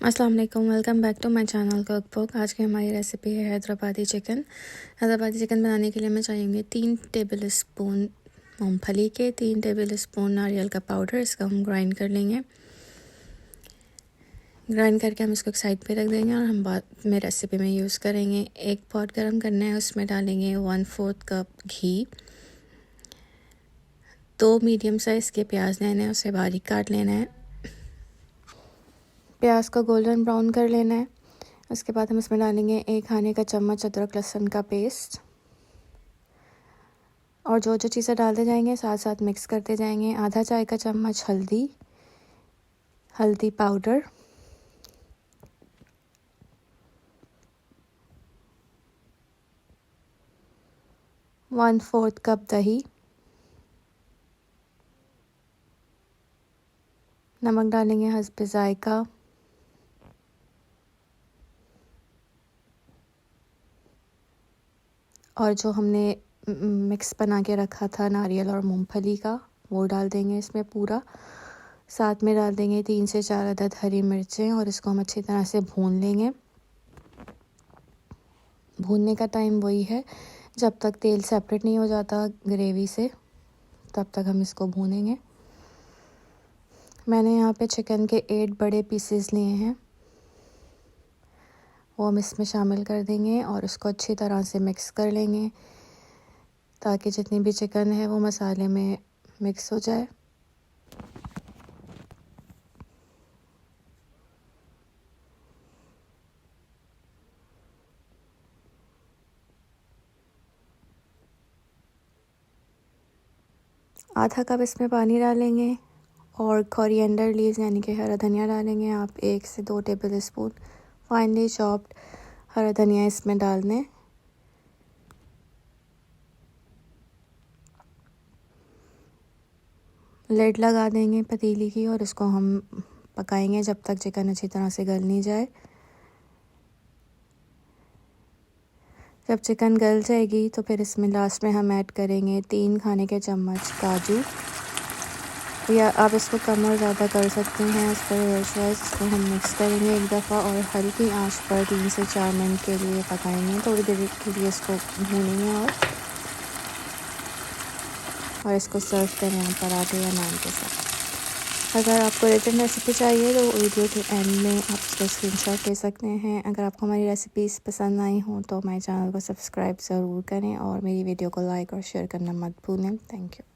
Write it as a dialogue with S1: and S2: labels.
S1: अस्सलाम वालेकुम, welcome back to my channel cookbook. आज की हमारी रेसिपी है हैदराबादी चिकन। हैदराबादी चिकन बनाने के लिए हमें चाहिए 3 टेबल स्पून मूंगफली के, 3 टेबल स्पून नारियल का पाउडर। इसका हम ग्राइंड कर लेंगे। ग्राइंड करके हम इसको एक साइड पे रख देंगे और हम बाद में रेसिपी में यूज़ करेंगे। एक पॉट गर्म करना है, उसमें डालेंगे 1/4 कप घी। 2 मीडियम साइज़ के प्याज लेने हैं, उसे बारीक काट लेना है। प्याज को गोल्डन ब्राउन कर लेना है। उसके बाद हम इसमें डालेंगे 1 खाने का चम्मच अदरक लहसुन का पेस्ट, और जो चीज़ें डालते जाएंगे साथ साथ मिक्स करते जाएंगे। आधा चाय का चम्मच हल्दी पाउडर, वन फोर्थ कप दही, नमक डालेंगे हस्ब जायका, और जो हमने मिक्स बना के रखा था नारियल और मूंगफली का, वो डाल देंगे इसमें पूरा। साथ में डाल देंगे 3 से 4 अदद हरी मिर्चें, और इसको हम अच्छी तरह से भून लेंगे। भूनने का टाइम वही है जब तक तेल सेपरेट नहीं हो जाता ग्रेवी से, तब तक हम इसको भूनेंगे। मैंने यहाँ पे चिकन के 8 बड़े पीसेस लिए हैं, वो हम इसमें शामिल कर देंगे और इसको अच्छी तरह से मिक्स कर लेंगे ताकि जितनी भी चिकन है वो मसाले में मिक्स हो जाए। आधा कप इसमें पानी डालेंगे और कोरिएंडर लीव्स यानी कि हरा धनिया डालेंगे आप 1 से 2 टेबल स्पून फाइनली चॉप्ड हरा धनिया इसमें डाल दें। लिड लगा देंगे पतीली की और इसको हम पकाएंगे जब तक चिकन अच्छी तरह से गल नहीं जाए। जब चिकन गल जाएगी तो फिर इसमें लास्ट में हम ऐड करेंगे 3 खाने के चम्मच काजू, या आप इसको कम और ज़्यादा कर सकते हैं इस पर चॉइस। इसको हम मिक्स करेंगे एक दफ़ा और हल्की आंच पर 3 से 4 मिनट के लिए पकाएंगे। थोड़ी देर के लिए इसको भूनेंगे और इसको सर्व करें पराठे या नान के साथ। अगर आपको रिटन रेसिपी चाहिए तो वीडियो के एंड में आप इसका स्क्रीनशॉट ले सकते हैं। अगर आपको हमारी रेसिपीज़ पसंद आई हों तो हमारे चैनल को सब्सक्राइब ज़रूर करें और मेरी वीडियो को लाइक और शेयर करना मत भूलें। Thank you.